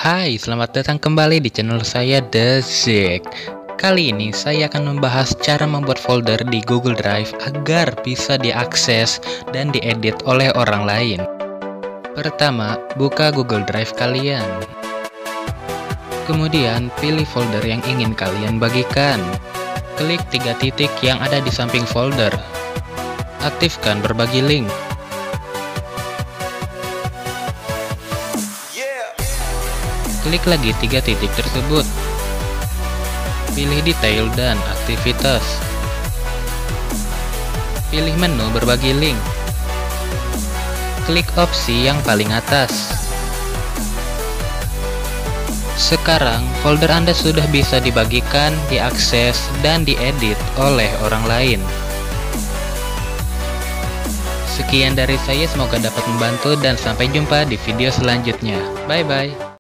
Hai, selamat datang kembali di channel saya The Zik. Kali ini saya akan membahas cara membuat folder di Google Drive agar bisa diakses dan diedit oleh orang lain. Pertama, buka Google Drive kalian. Kemudian, pilih folder yang ingin kalian bagikan. Klik 3 titik yang ada di samping folder. Aktifkan berbagi link. Klik lagi 3 titik tersebut. Pilih detail dan aktivitas. Pilih menu berbagi link. Klik opsi yang paling atas. Sekarang folder Anda sudah bisa dibagikan, diakses, dan diedit oleh orang lain. Sekian dari saya, semoga dapat membantu dan sampai jumpa di video selanjutnya. Bye bye.